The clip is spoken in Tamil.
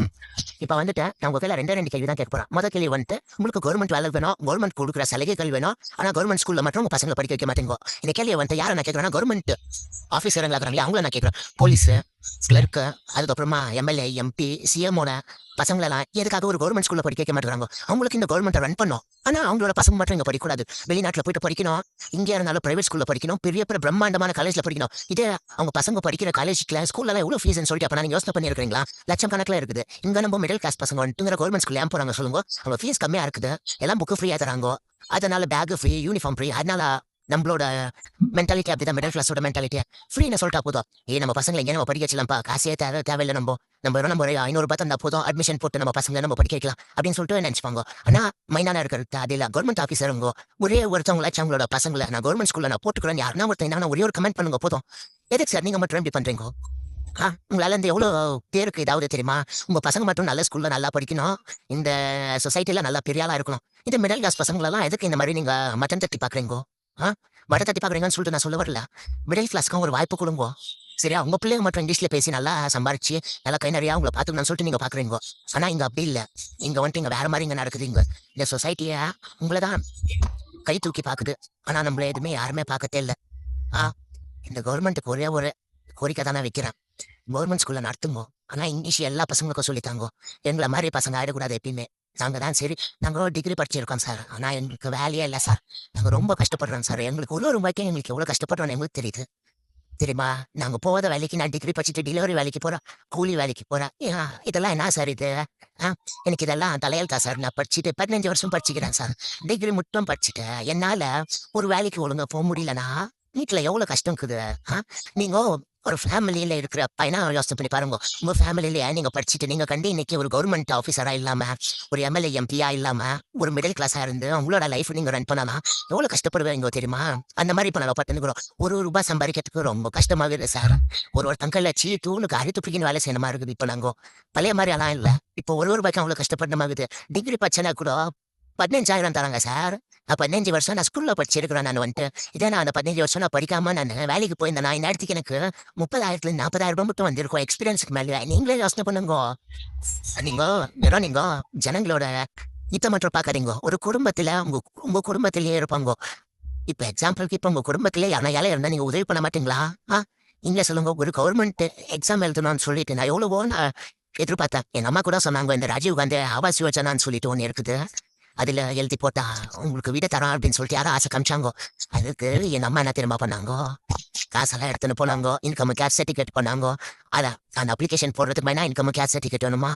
ம். இப்ப வந்துட்டு நான் உங்க கையில 2 கேள்வி தான் கேட்க போறேன். மொத கேள்வி வந்துட்டு, உங்களுக்கு கவர்மெண்ட் வேலை வேணும், கவர்மெண்ட் குடுக்குற சலுகைகள் வேணும். ஆனா கவர்மெண்ட் ஸ்கூல்ல மட்டும் உங்க பசங்கள படிக்க வைக்க மாட்டீங்கோ. இந்த கேள்விய வந்துட்டு யார நான் கேட்கிறேன்னா, கவர்மெண்ட் ஆஃபீஸருங்களா இருக்கிறாங்களே அவங்கள நான் கேட்கிறேன். போலீஸு, கிளர்க்கு, அதுக்கப்புறமா எம்எல்ஏ, எம்பி, சிஎம்மோட பசங்களெல்லாம் எதுக்காக ஒரு கவர்மெண்ட் ஸ்கூல்ல படிக்க வைக்க மாட்டேங்கிறாங்க? அவங்களுக்கு இந்த கவர்மெண்ட்ட ரன் பண்ணும். ஆனா அவங்களோட பசங்க மட்டும் இங்க படிக்கக்கூடாது. வெளிநாட்டுல போயிட்டு படிக்கணும். இங்க இருந்தாலும் பிரைவேட் ஸ்கூல்ல படிக்கணும். பெரிய பெரிய பிரம்மாண்டமான காலேஜ்ல படிக்கணும். இதே அவங்க பசங்க படிக்கிற காலேஜ்ல ஸ்கூல்ல எவ்வளவு ஃபீஸ்ன்னு சொல்லிட்டு அப்ப நீங்க யோசனை பண்ணியிருக்கீங்களா? லட்சம் கணக்குல இருக்குது. இங்க நம்ம மிடில் கிளாஸ் பசங்க வந்துட்டு கவர்மெண்ட் ஸ்கூல்ல ஏன் போறாங்க சொல்லுங்க? அவங்க ஃபீஸ் கம்மியா இருக்குது. எல்லாம் புக்கு ஃப்ரீயா தராங்க. அதனால பேக் ஃப்ரீ, யூனிஃபார்ம் ஃப்ரீ. அதனால நம்மளோட மென்டாலிட்டி அப்படிதான், மிடில் கிளாஸோட மென்டாலிட்டி. ஃப்ரீன்னு சொல்லிட்டா போதும். நம்ம பசங்களை எங்க நம்ம படிக்க வச்சலாம்ப்பா, காசே தேவையில்லை. நம்ம ஒரு 500 தந்தா போதும், அட்மிஷன் போட்டு நம்ம பசங்களை நம்ம படிக்க வைக்கலாம் அப்படின்னு சொல்லிட்டு நினைச்சுப்பாங்க. ஆனா மைனான இருக்கிறது அது இல்ல. கவர்மெண்ட் ஆஃபீஸருங்க ஒரே ஒருத்தவங்களாச்சும் அவங்களோட பசங்களை நான் கவர்மெண்ட் ஸ்கூல்ல நான் போட்டுக்கிறேன் யாருன்னா ஒருத்தன் ஒரே ஒரு கமெண்ட் பண்ணுங்க போதும். எதுக்கு சார் நீங்க மட்டும் இப்படி பண்றீங்க? உங்களால இந்த எவ்வளவு பேருக்கு ஏதாவது தெரியுமா? உங்க பசங்க மட்டும் நல்ல ஸ்கூல்ல நல்லா படிக்கணும், இந்த சொசைட்டில நல்லா பெரிய ஆளா இருக்கணும். இந்த மிடில் கிளாஸ் பசங்களெல்லாம் எதுக்கு இந்த மாதிரி நீங்க மட்டன் தட்டி பாக்குறீங்க? மட்டன் தட்டி பாக்குறீங்கன்னு சொல்லிட்டு நான் சொல்ல வரல. மிடில் கிளாஸ்க்கு ஒரு வாய்ப்பு கொடுங்க. சரியா? உங்க பிள்ளைங்க மட்டும் இங்கிலீஷ்ல பேசி நல்லா சம்பாரிச்சு நல்லா கை நிறையா உங்களை பாத்துக்கணும்னு சொல்லிட்டு நீங்க பாக்குறீங்க. ஆனா இங்க அப்படி இல்ல. இங்க வந்துட்டு இங்க வேற மாதிரி இங்க நடக்குதுங்க. இந்த சொசைட்டிய உங்களதான் கை தூக்கி பாக்குது. ஆனா நம்மள எதுவுமே யாருமே பாக்கத்தே இல்ல. ஆ இந்த கவர்மெண்ட்டுக்கு ஒரே ஒரு கோரிக்கை தானே வைக்கிறேன். கவர்மெண்ட் ஸ்கூல்ல நடத்துங்க. ஆனா இங்கிலீஷ் எல்லா பசங்களுக்கும் சொல்லித்தாங்க. எங்களை மாதிரி பசங்க ஆயிடக்கூடாது எப்பயுமே. நாங்க தான் சரி, நாங்க டிகிரி படிச்சிருக்கோம் சார். ஆனா எங்களுக்கு வேலையே இல்லை சார். நாங்க ரொம்ப கஷ்டப்படுறோம் சார். எங்களுக்கு ஒரு ரூபாய்க்கே எங்களுக்கு எவ்வளவு கஷ்டப்படுறோம்னு எங்களுக்கு தெரியுது. தெரியுமா? நாங்க போகாத வேலைக்கு நான் டிகிரி படிச்சுட்டு டெலிவரி வேலைக்கு போறேன். கூலி வேலைக்கு போறேன். இதெல்லாம் என்ன சார் இது? ஆ, எனக்கு இதெல்லாம் தலையெழுத்தா சார்? நான் படிச்சுட்டு 15 வருஷம் படிச்சுக்கிறேன் சார். டிகிரி மட்டும் படிச்சுட்டேன். என்னால ஒரு வேலைக்கு ஒழுங்கா போக முடியலன்னா, வீட்டுல எவ்வளவு கஷ்டம் இருக்குது. ஆ, நீங்க ஒரு ஃபேமிலியில இருக்கிற பையனா யோசனை பண்ணி பாருங்க. உங்க ஃபேமிலியில நீங்க படிச்சுட்டு நீங்க கண்டு இன்னைக்கு ஒரு கவர்மெண்ட் ஆஃபீஸரா இல்லாம, ஒரு எம்எல்ஏ எம்பியா இல்லாம, ஒரு மிடில் கிளாஸா இருந்து உங்களோட லைஃப் நீங்க ரன் பண்ணலாம். எவ்வளவு கஷ்டப்படுவீங்க தெரியுமா? அந்த மாதிரி இப்ப நம்ம பார்த்துக்கிறோம். ஒரு ரூபாய் சம்பாதிக்கிறதுக்கு ரொம்ப கஷ்டமாவே இல்லை சார். ஒரு தங்கல்ல தூணுக்கு அறுத்து பிடிக்கின்னு வேலை செய்யணுமா இருக்குது இப்ப நாங்க. பழைய மாதிரி எல்லாம் இல்ல. இப்போ ஒரு ரூபாய்க்கு அவ்வளவு கஷ்டப்படணுமாகுது. டிகிரி படிச்சனா கூட 15,000 தராங்க சார். 15 வருஷம் நான் ஸ்கூல்ல படிச்சிருக்கிறேன் நான் வந்துட்டு. இதே நான் அந்த 15 வருஷம் நான் படிக்காம நான் வேலைக்கு போயிருந்தேன். நான் இந்நேரத்துக்கு எனக்கு 30,000 40,000 மட்டும் வந்திருக்கும் எக்ஸ்பீரியன்ஸ்க்கு மேல. நீங்களே யோசனை பண்ணுங்க. நீங்க நீங்க ஜனங்களோட இத மட்டும் பாக்காதீங்க. ஒரு குடும்பத்துல உங்க உங்க குடும்பத்திலேயே இருப்பாங்க. இப்ப எக்ஸாம்பிளுக்கு இப்ப உங்க குடும்பத்திலே யாரையால இருந்தா நீங்க உதவி பண்ண மாட்டீங்களா? ஆ, நீங்களே சொல்லுங்க. ஒரு கவர்மெண்ட் எக்ஸாம் எழுதணும்னு சொல்லிட்டு நான் எவ்வளவோ நான் எதிர்பார்த்தேன். என் அம்மா கூட சொன்னாங்க, இந்த ராஜீவ் காந்தி ஆவாஸ் யோஜனான்னு சொல்லிட்டு ஒண்ணு இருக்குது. அதுல எழுதி போட்டா உங்களுக்கு வீடு தரோம் அப்படின்னு சொல்லிட்டு யாரும் ஆசை காமிச்சாங்க. அதுக்கு என் அம்மா என்ன தெரியுமா பண்ணாங்க? காசெல்லாம் எடுத்துன்னு போனாங்க. இன்கம் கேர் சர்டிஃபிகேட் பண்ணாங்க. அதான் அந்த அப்ளிகேஷன் போடுறதுக்கு வேணா இன்கம் கேர் சர்டிஃபிகேட் வேணுமா?